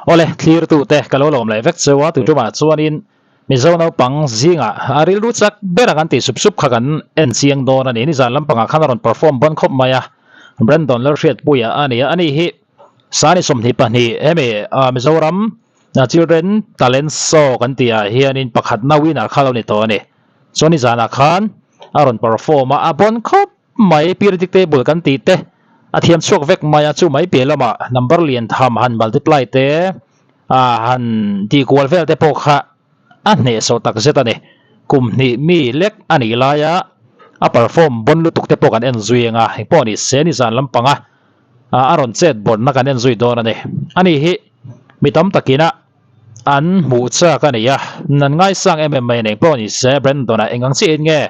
ole clear tu te kalo lom lai vek chewa tu tuma chuanin Mizo Naupang zinga rilru chak bera kan ti sup sup khakan en siang don ani ni zan lampanga khanaron perform bon khop maya Brandon Lerfiat puya ani hi sani somni pani eme Mizoram children talent show kan tia hianin pakhat na winner khalo ni to ani choni zana khan aron perform a bon khop mai predictable kan ti te a thiam chuak vek maya chu mai pelama number lian tham han multiply te han ti equal vel te pokha ane so tak zetane kum ni mi lek ani laya a perform bon lu tuk te pokan en zuinga poni seni zan lampanga aron chet bon na kan en zui don ani hi mitam takina an mu cha kan ya nan ngai sang MMA nei poni se Brandon a engang chi nge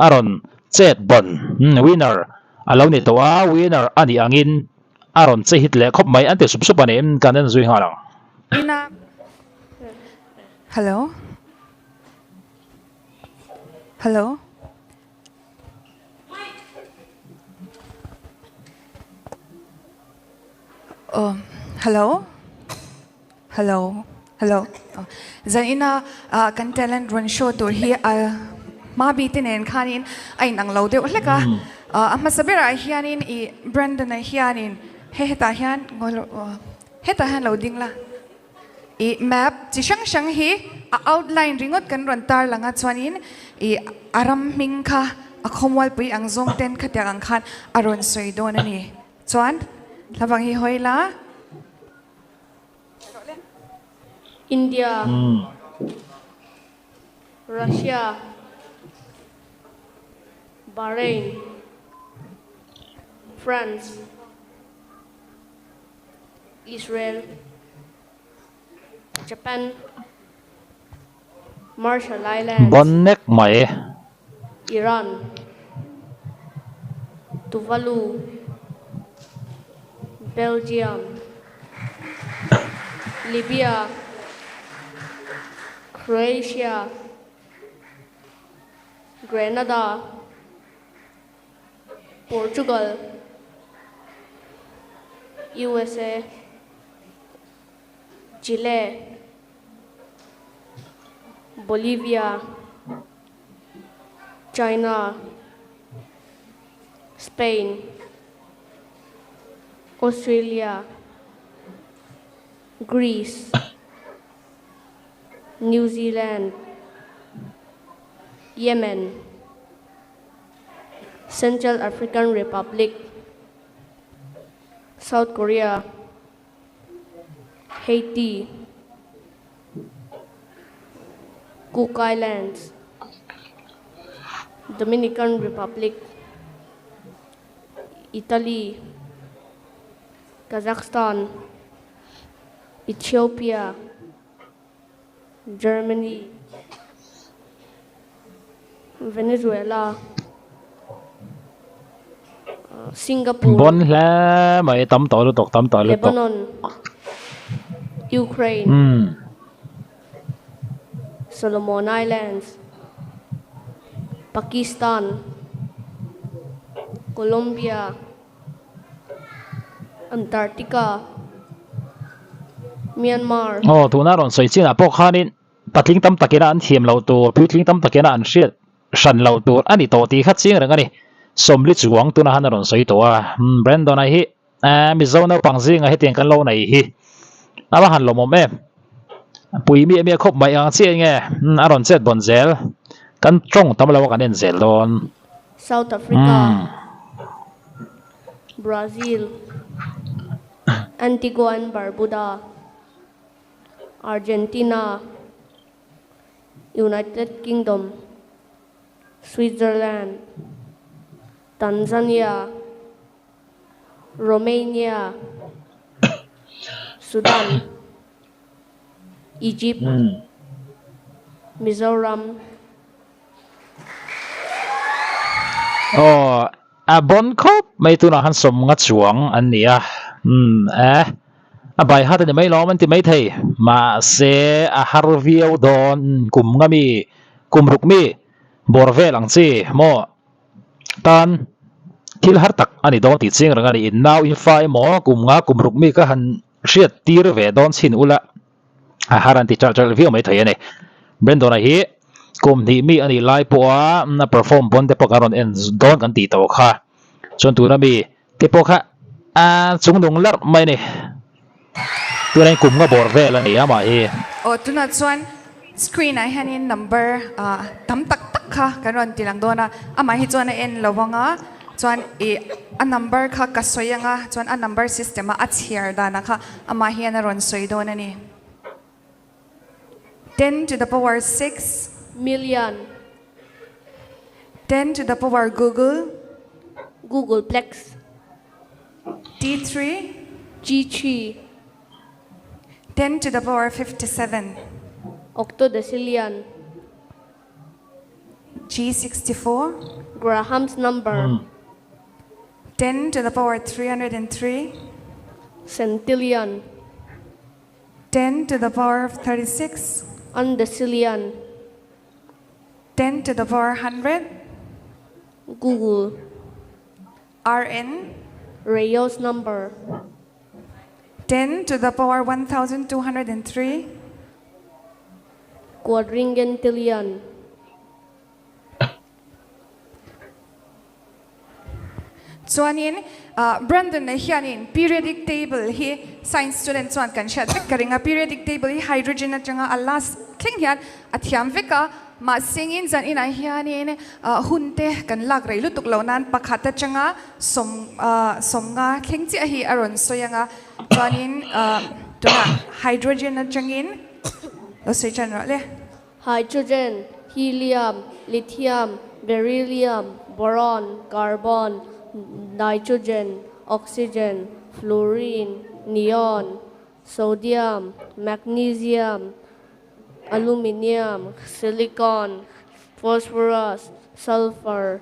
aron chet bon winner alo ni to winner ani angin aron che hit le khop mai an te sup sup ani kan en zui halang Hello? Hello? Oh, hello? Hello? Hello? Oh. Zanina kan talent run show tur hi ma bitin en khanin ay nang lo de uleka masabira hianin I Brandon hianin heta hian ngol heta han loading la I map chi sang sang hi outline ringot kan ron tar langa chuanin I aram ming kha akhomwal pui ang zong ten khatya ang khan aron soi don ani chuan labang hi hoila India, Russia, Bahrain, France, Israel, Japan, Marshall Islands, bonnek mai Iran, Tuvalu, Belgium, Libya, Croatia, Grenada, Portugal, USA, Chile, Bolivia, China, Spain, Australia, Greece, New Zealand, Yemen, Central African Republic, South Korea, Haiti, Cook Islands, Dominican Republic, Italy, Kazakhstan, Ethiopia, Germany, Venezuela, Singapore, bon la mai tam to lu tok tam to lu tok Lebanon, Ukraine, Solomon Islands, Pakistan, Colombia, Antarctica, Myanmar, tuna ron soi chin a pok khanin patling tam takina an thiam lo tur putling tam takina an hriat shan lo tur ani to ti khat ching rang ani somli chuang tuna han ron soi to Brandon ai hi Mizo Naupang zinga hetiang kan lo nei hi aba han lo mom pui mi khop mai ang chi nge aron chet bon zel kan trong tam lo kan en zel don South Africa, Brazil, Antigua and Barbuda, Argentina, United Kingdom, Switzerland, Tanzania, Romania, Sudan, Egypt, Mizoram, bon khop mai tuna han som nga chuang an nia bai hat ni mai lo man ti mai thei ma se a har viau don kum ngami kum ruk mi borvel ang chi mo tan thil har tak ani don ti ching rang ani in now in fai mo kum nga kum ruk mi ka han riat tir ve don chin ula haran ti char view mai thai ani brandon a hi kum ni mi ani lai po a na perform bon te pokaron en don kan ti to kha chon tu na mi te po kha chung dong lar mai ni tu nai kum nga bor ve la ni ama hi o tuna chuan screen ai hanin number tam tak tak kha kan ron ti lang dona ama hi chuan a en lowanga chuan a number kha ka soyanga chuan a number system a chiar dana kha ama hi an ron soi dona ni 10 to the power 6 million, 10 to the power Google Googleplex, D3 G3, 10 to the power 57 octodecillion, G64 Graham's number, 10 to the power 303 centillion, 10 to the power of 36 undecillion, 10 to the power 100 Google, RN Rayo's number, 10 to the power 1203 quadringentillion, chuanin Brandon na hianin periodic table hi science student chuan kan shat vek karinga periodic table hi hydrogen atanga alas tling hian athiam veka ma singin zan ina hianin hunte kan lak rei lutuk lo nan pakhata changa somnga thlengchi a hi aron soyanga chuanin tuna hydrogen atangin lo sei chan ro le hydrogen, helium, lithium, beryllium, boron, carbon, nitrogen, oxygen, fluorine, neon, sodium, magnesium, aluminium, silicon, phosphorus, sulfur,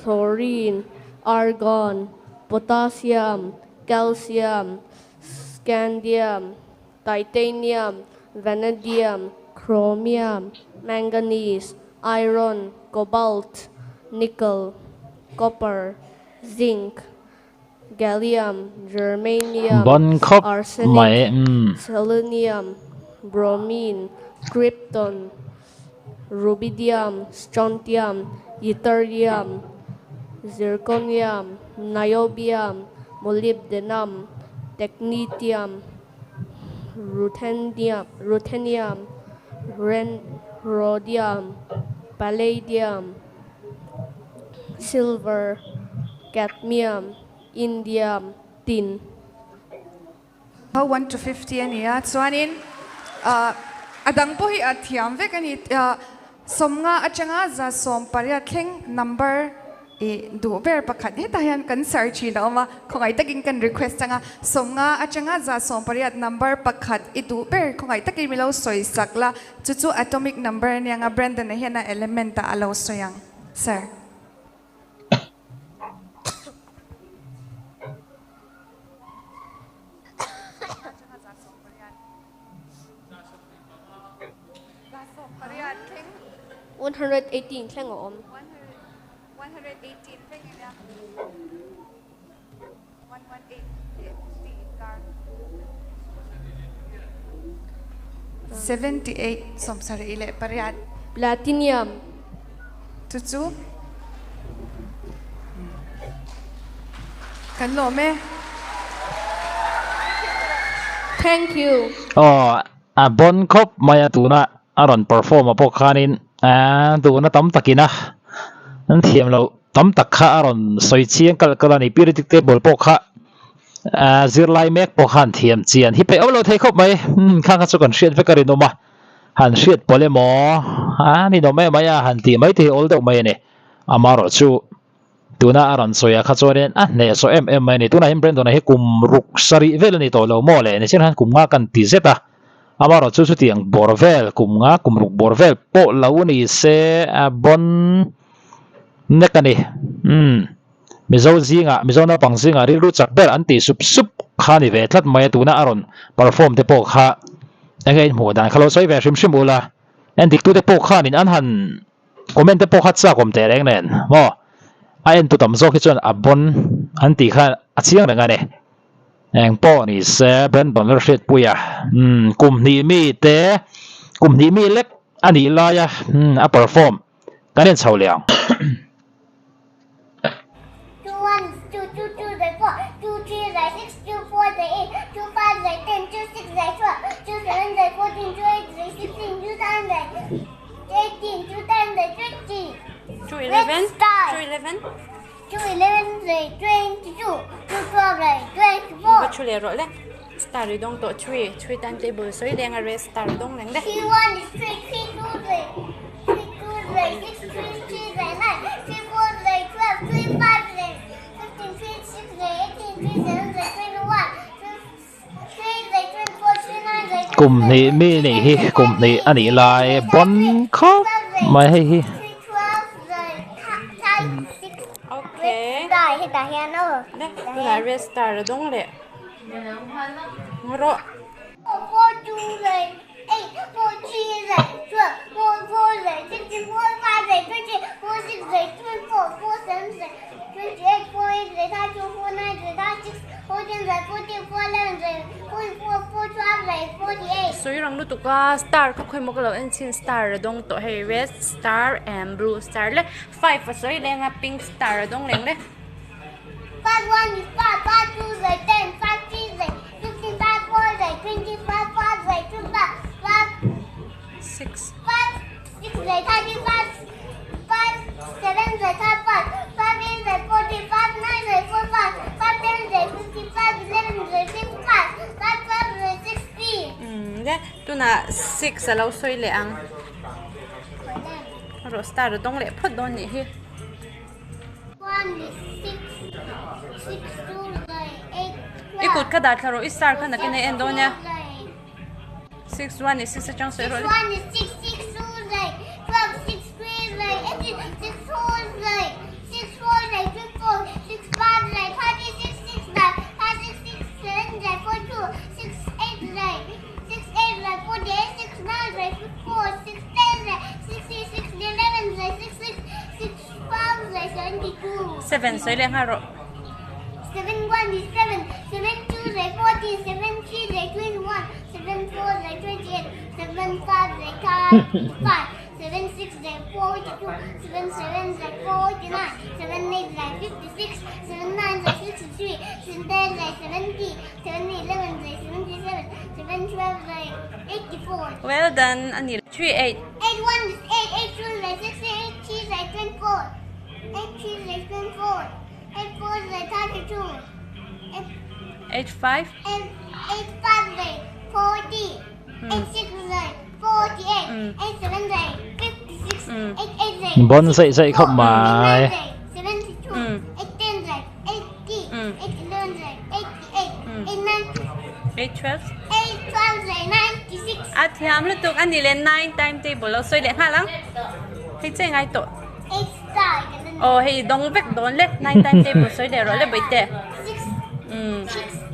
chlorine, argon, potassium, calcium, scandium, titanium, vanadium, chromium, manganese, iron, cobalt, nickel, copper, zinc, gallium, germanium, bon khop mai arsenic, selenium, bromine, krypton, rubidium, strontium, ytterbium, zirconium, niobium, molybdenum, technetium, ruthenium, rhodium, palladium, silver, cadmium, indium, tin. how 1 to 50 ania chuanin adang po hi athiam vek ani somnga achanga za som paria thleng number du ber pakhat he tayan kan search na ma khongai takin kan request anga somnga achanga za som paria number pakhat I du ber khongai takin milo soi sakla chu atomic number ni anga Brandon na hena element ta alo soyang sir One 118 thleng a awm. 118 thing in there. 118 78 som sorry ile pariat Platinum, tutu kan lo me thank you. bon khop maya tuna aron perform a pokanin tuna tam takina an thiam lo tam tak kha aron soi chiang kal kalani periodic table pokha zirlai mek pokhan thiam chian hi pe olo thei khop mai kha kha chu kan hriat vekarin oma han hriat pole mo ni no me maya han ti mai te ol deuh mai ne amaro chu tuna aron soya kha choren ne so mai ni tuna him brand na he kum ruk sari vel ni to lo mo le ne chen han kum nga kan ti zeta amaro chu chu tiang borvel kum nga kum ruk borvel po lo ni se bon nekani Mizo Mizo Naupang zinga rilru chak ber anti sup khani ve thlat mai tuna aron perform te pok kha engei mu dan khalo soi ve shim ula en dik tu te pok khan in an han comment te pok kha cha kom te reng nen mo a en tu tam zo ki chon abon anti kha achiang renga ne eng po ni se Brandon le hret puya kum ni mi te kum ni mi lek ani la ya a perform kanen chho liang 2 1 2 2 2 4 2 3 6 2 4 8 2 5 10 2 6 12 2 7 14 2 8 16 2 9 18 2 10 20 2 11 start. 2 11 2 11 22 2 12 24 bắt chule rồi đấy star rồi dong to 3 timetable so ile nga rest star dong leng đấy 3 1 is 3 3 2 3 3 2 6 3 3 9 3 4 12 3 5 15 3 6 18 3 7 21 3 24 3 9 kum ni mi ni hi kum ni ani lai bon kho mai hi hi ok Đại thì đại hen ơ. đấy là rest star rồi dong lệ ngoro 4 2 8 4 3 12 4 4 16 4 5 20 4 6 24 4 7 28 48 32 49 36 14 14 11 44 12 48 so yung lu tu ka star ko khoi mo ka lo en chin star rồi dong to hey red star and blue star le 5 fa so ile nga pink star rồi dong leng đấy 5 1 is 5 5 2 10 5 3 15 5 4 20 5 5 2 5 6 5 6 35 5 7 35 5 8 40 5 9 45 5 10 55 11 55 5 12 60 đấy tu na 6 sa lo so ile ang ro star rồi dong lệ phot don ni hi 1 is 6 2 8 ikut ka da tharo star ka na kine en do nya 6 1 is 6 chang so ro 1 is 6 6 2 12 6 3 18 6 4 6 4 24 6 5 36 6 9 5 6 6 7 42 6 8 6 8 48 6 9 54 6 10 66 11 66 6 12 72 7 so ile nga ro 7 1 is 7 7 2 14 7 3 21 7 4 28 7 5 5 7 6 42 7 7 49 7 8 56 7 9 63 7 10 70 7 11 77 7 12 84 well done ani 3 8 8 1 is 8 8 2 is 6 8 3 is 24 8 3 is 24 8 4 is 32 8 8 5 8 5 is 40 8 6 is 48 8 7 is 56 8 8 is bon dậy dậy không mà 72 8 10 is 80 8 11 is 88 8 9 8 12 8 12 is 96 thiam lu tuk ani le 9 timetable lo so ile nga lang hi che ngai to 8 star hey dong vek don le 9 timetable so ile ro le bai te 6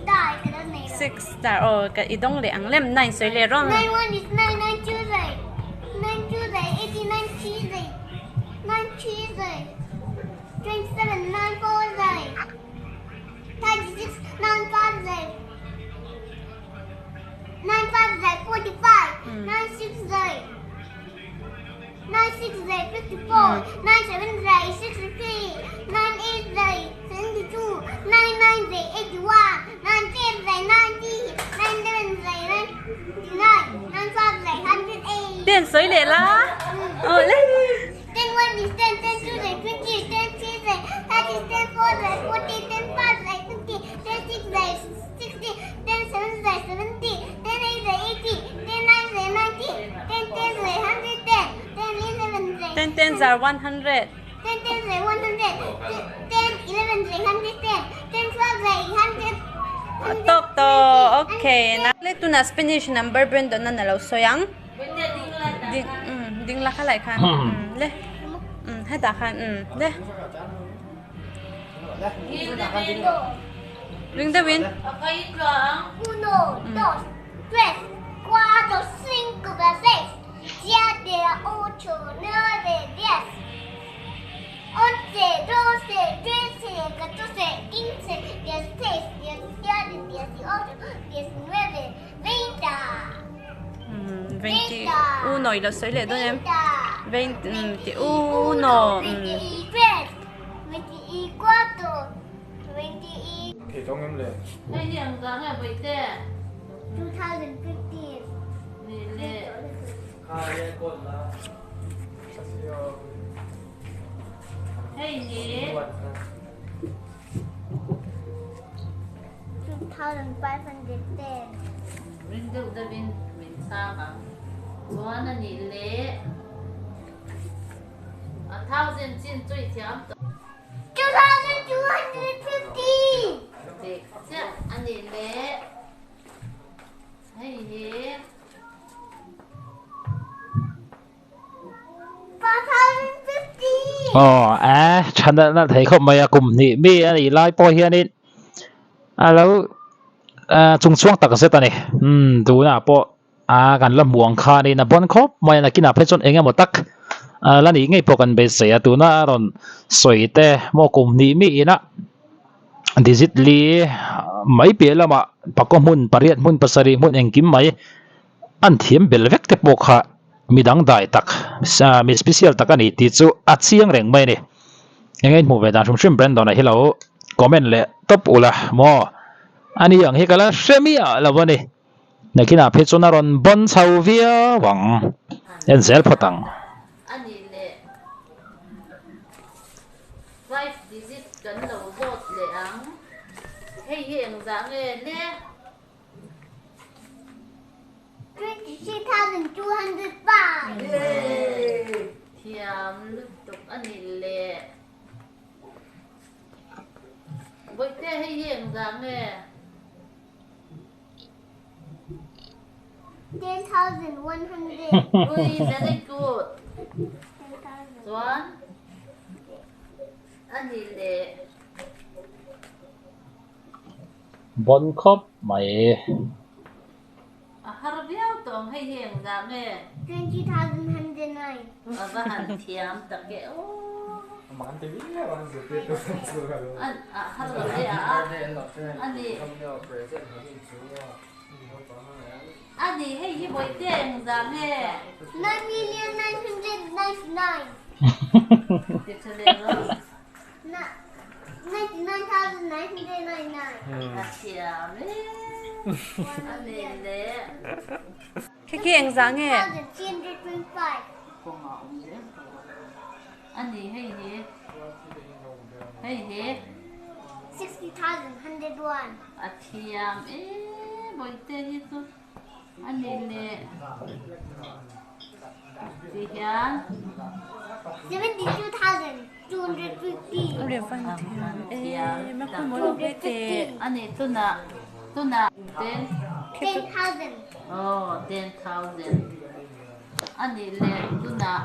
star 6 star ka idong le ang lem 9 so ile ro 9 1 is 9 9 2 is 9 2 is 89 3 is 9 3 is 27 9 4 is 36 9 5 is 9 5 is 45 9 6 is 9 6 is 54 9 7 is 63 9 8 is 72 9 9 is 81 9 10 is 90 9 11 is 99 9 12 is 108 tiền so ile la le 10 1 is 10 10 2 is 20 10 3 is 30 10 4 is 40 10 5 is 50 10 6 is 60 10 7 is 70 10 8 is 80 10 9 is 90 10 10 is 110 10 11 is 10 10s are 100 10 10 is 100 10 11 is 110 10 12 is 100 tok to okay na le tu na Spanish number brand na nalaw so yang ding la khalai khan le hai ta khan le ring the win 1 2 3 4 5 6 7 8 9 10 11 12 13 14 15 16 17 18 19 21 là sợi lệ đó em. 21. 23, 24, 28. thì trong em lệ Hay hiện dáng là vậy thế. 2015. Nè lệ. Hay nhỉ. 2510. Mình được ra bên xa mà. Cho nó nhỉ lệ. 1000 chín tuổi thiam. 2250. Được chứ. Anh nhỉ lệ. Hay nhỉ. 4050. อ๋อฉันน่ะเทเข้ามากลุ่มนี้มีอันนี้ไล่ปอยเฮียนี่แล้วช่วงตักเสร็จตอนนี้ดูนะปอกันลำบวงคานี่นะบนครบไม่นะกินอ่ะเพื่อนเองหมดตักแล้วนี่ไงพวกกันไปเสียตัวน่ะรอนสวยแต่มอกลุ่มนี้มีนะดิจิตลีไม่เปลี่ยนแล้วมาปากก็มุ่นปริยัติมุ่นภาษารีมุ่นเองกิมไหมอันเทียมเบลเวกเตปกค่ะมีดังได้ตักมีสเปเชียลตักอันนี้ที่จู่อัดเสียงแรงไหมเนี่ยยังไงหมู่เวลาชุ่มแบรนด์ตอนไหนที่เราคอมเมนต์เลยตบอุละมออันนี้อย่างที่กันแล้วเชื่อมีอะไรวะเนี่ยในขณะเพชรนารอนบนเสาเวียหวังเอ็นเซลพอตัง อันนี้เลย5 digit กันเราโดดเลยอังให้เห็นจังเลยเนี่ย 23,205. เทียมลึกตุกอันนี้เลยไว้แต่ให้เห็นจังเลย 10,100. อุ้ย very good ส่วนอันนี้เลย บนครบไหม ฮาร์เบียวต้องให้เห็นจังเลย 20,109. บ้านเทียมตะเกียโอ้ 많대 빌려 완전 그때 수가 อันฮาร์เบียอันนี้อันนี้ให้ยี่บอยเต้งจังเลย 9,999,000. เดี๋ยวเฉลยแล้ว 99,999. เทียมเลยอันนี้เลย Kiki ang zange. 1,325. อันนี้ให้เฮ็ดให้เฮ็ด 60,101. เทียมบอยเต้ที่สุดอันนี้เลยสีเขียน 72,250. Uri fan thiam. Makul mo lo bete. อันนี้ตุนะ10 10,000. โอ้10,000อันนี้เลยตุนะ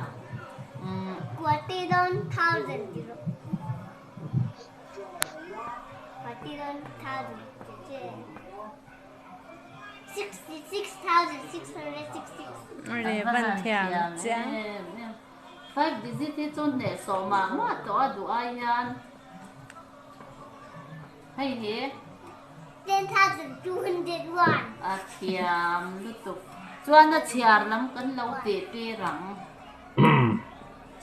41,000. 66,666. Uri fan thiam. Jang. 5 digit ที่จุดเนี่ยสมมาตัวดูอายันให้เฮ็ด 10,201. เทียมลุตุกจวนน่ะเชียร์ลำกันเราเตะเปรัง 60,001. เ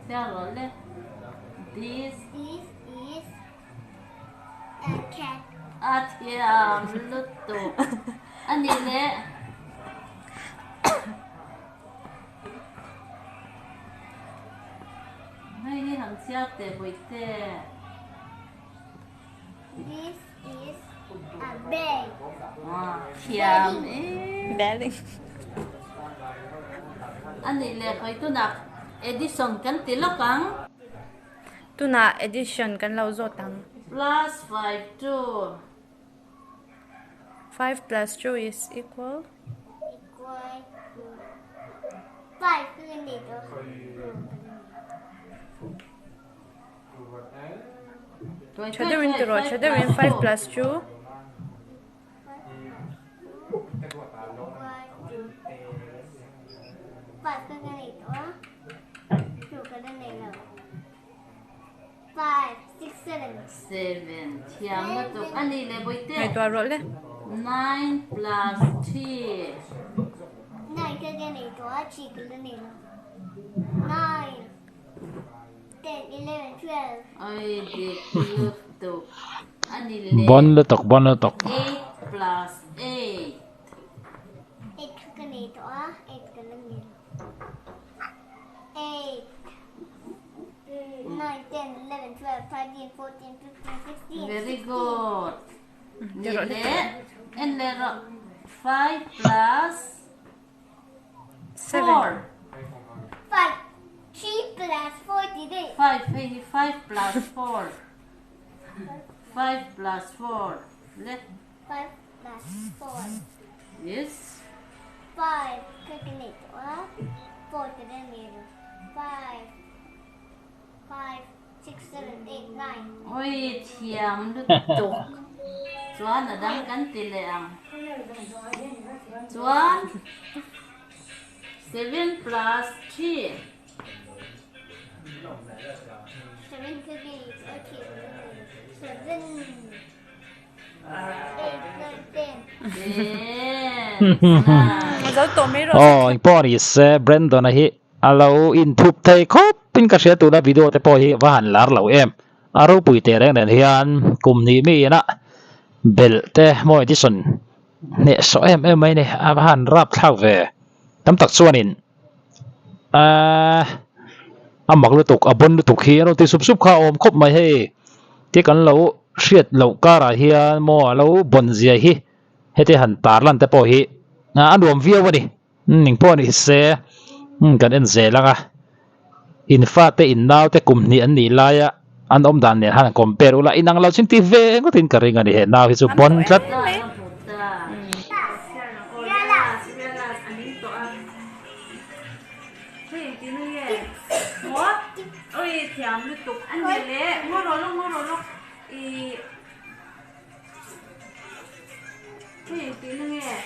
ชียร์เลย this This is a cat. เทียมลุตุกอันนี้เลยให้ที่ทำเชียร์เตะบอยเตะ This is a bag. เทียมBelly. อันนี้เลยคอยตัวนักเอดิสันกันติละกัง Tu na edition kan lo zo tang. plus 5 to 5 plus 2 is equal. Equal to 5 kilometers. Chadarin turo. Chadarin 5 plus 2. 5 kilometers. 2 kilometers. 5 7. 7 thiam na to ani le boite Ai tua rồi le. 9 plus 3 9 cái này đó chỉ cái này là 9, 10, 11, 12. oi de kiyo to ani le bon le tok 8 plus 8 8 cái này đó 8 cái này 8, 9, 10, 11, 12, 13, 14, 15, 16. very good ni le en le 5 plus 7. 4 5, 3 plus 4 today. 5 plus 4 5 plus 4 le 5 plus 4. yes 5 cái này đó 4 cái này 5, 5, 6, 7, 8, 9. oi thiam lu to chuan là đang kan ti le ang chuan 7 plus 3 7 cái này okay. 7, 8, 9, 10. Mà giáo tổ mấy rồi. oh in po ni se Brandon a hi alo in thup thei khop pin ka share tu na video te po hi wa han lar lo em aro pui te reng nen hian kum ni mi na bel te mo edition ne so em mai ne a han rap thau ve tam tak chuanin amak lu tuk abon lu tuk hi no ti sup sup kha om khop mai he ti kan lo hriat lo kara hian mo lo bon zia hi hete han tar lan te po hi an ruam viau ani ning po ni se kan en ze langa in fa te in naw te kum ni an ni laya an om dan ne han compare ula inang lo chin ti ve ngotin ka ringa ni he naw hi chu bon tlat ôi thiam lu tục ăn nhiều lẽ ngô rồi lúc y cái tí nữa nghe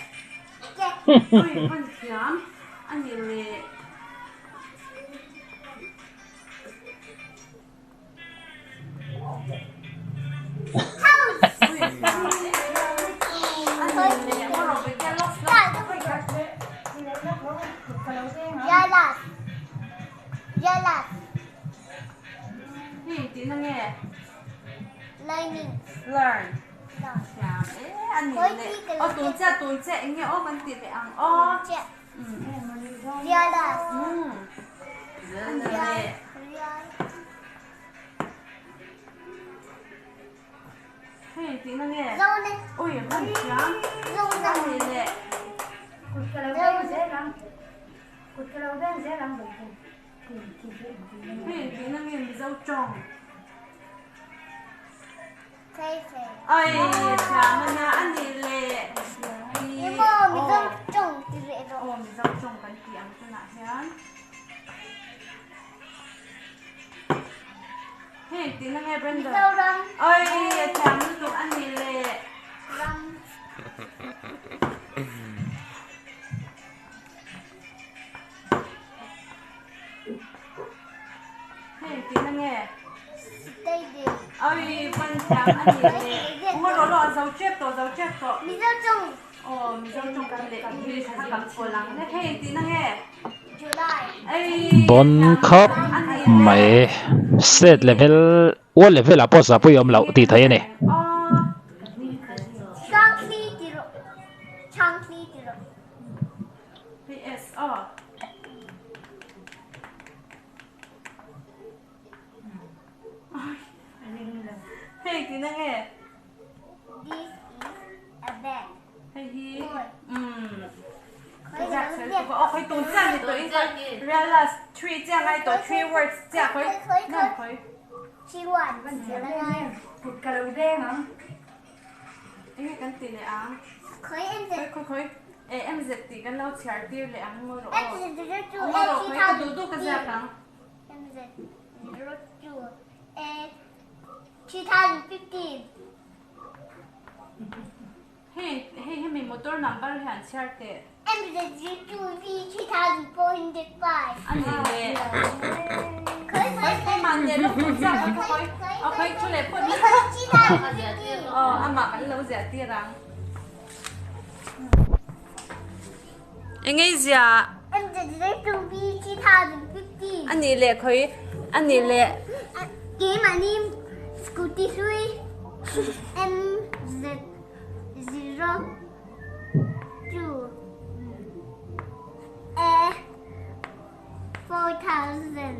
ôi con thiam ăn nhiều lẽ Yalas. tí nữa nghe Learning. learn No. thiam ăn nhiều lẽ tuổi trẻ nghe ô con tí lẽ ăn ô Check. Yalas. ăn nhiều lẽ tí nữa nghe Zone. ôi con thiam Zone. ăn nhiều lẽ tí nữa nghe mình dâu trồng Say. ôi thiam mình ăn nhiều lẽ Nhưng mà mình không trồng thì dễ rồi. ồ mình dâu trồng cái thiam cho nãy nhá tí nữa nghe Brenda Đâu răng. ôi thiam mình tụi ăn nhiều lẽ Răng. tí nữa nghe Stay there. ôi con thiam ăn nhiều lẽ ngô rồi dâu chết to Mình không trồng. ồ mình dâu trồng cái lẽ thì sẽ làm cổ lăng đấy tí nữa nghe July. ôi bon khop mai set level o level a po sa pu yom lo ti thai ne Chunky tiro. Chunky tiro. PS tí nữa nghe This is a bag. hi Khởi dạ đầu sẽ tiên. có cái tốn chân thì tôi realize three chàng hay tổ three words chàng khơi nè khơi She won. Là ngay. anh cái tiền này ăn Khởi em khơi sẽ. khơi em dệt tí cái lâu chả tiêu lại ăn mua rồi Em sẽ đưa chú mua rồi em khơi chỉ cái đủ cái gì cả em sẽ đưa chú em 2015. hey mình motor number hẳn share tệ Em sẽ đưa chú V 3405. anh gì nè Khởi cái màn này lúc phun ra khơi chú lệ phun ăn mặc ăn lâu dễ tiệt rằng anh ấy gì à And the direct to be 2015. anh ấy lệ khơi anh ấy lệ Game my name Scooty 3 MZ 02 4087.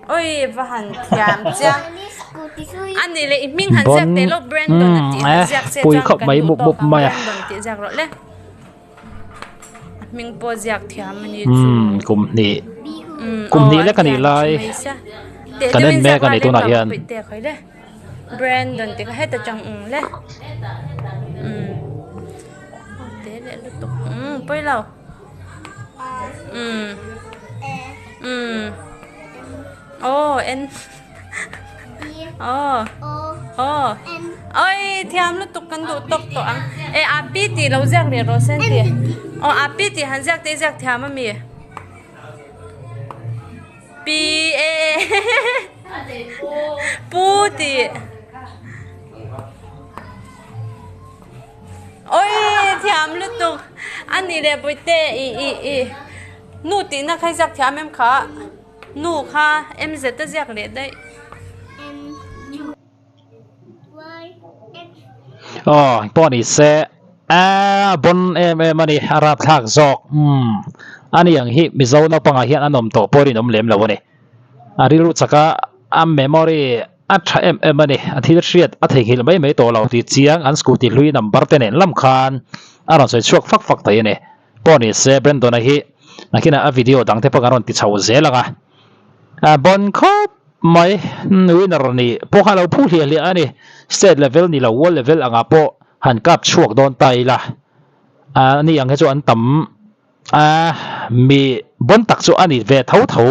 ôi và hẳn thiam chăng Scooty 3 anh ấy lệ mình hẳn giặc để lo Brandon thì giặc sẽ Pui chăng khóc mấy mục mục mày Brandon thì giặc rồi lệ mình bỏ giặc thiam mình như cùng nị cùng nị lấy cái nị lại cái nên mẹ cái này tôi nói hiện Brandon thì hết từ trong lệ thế lệ lúc tục bơi lâu en O N ôi thiam lúc tục cần đủ tốc tổ ăn api thì lâu giặc để rồi sen thì api thì hắn giặc để giặc thiam mà mi P A pu thì ôi thiam lúc tục anh đi để bơi tê nụ tí na khai giặc thiam em khá nụ khá em rất là giặc để đâyป้อนนี่เซบนมันนี่อารับทักจอกอันนี้อย่างที่มิโซนับปังอาเฮียนอันนมโตปอรินมเล็มแล้ววันนี้ริรุจักเมมโมรีมันนี่ที่เรียดที่หิลไม่โตเราที่เจียงอันสกูติลุยนัมบาร์เตนลำคานอันนั้นช่วยช่วยฟักตัวนี่ป้อนนี่เซเบรนตัวนี้นักวิดีโอดังที่พวกเราติดชาวเซลังบนครบไม่วินาร์นี่พวกเราพูดเรื่องอันนี้ state level นี่เรา world level อ่ะพอหันกับช่วงโดนไตละนี่อย่างที่จวนต่ำมีบนตักจวนนี่เวทเท่า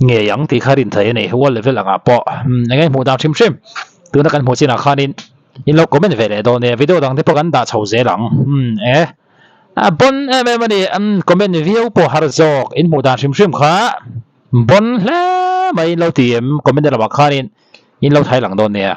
เงี้ยอย่างที่ขารินไทยนี่ world level อ่ะพอยังไงหมู่ดาวชิมตัวนักการหมู่จีนขารินยินเราก็ไม่เวเลยโดนเนี่ยวิดีโอดังที่พวกกันด่าชาวเสียหลังบนมันนี่ก็ไม่วิวพอฮาร์จอกอินหมู่ดาวชิมค่ะบนแล้วไม่เราเตรียมก็ไม่ได้ระบาดขารินยินเราไทยหลังโดนเนี่ย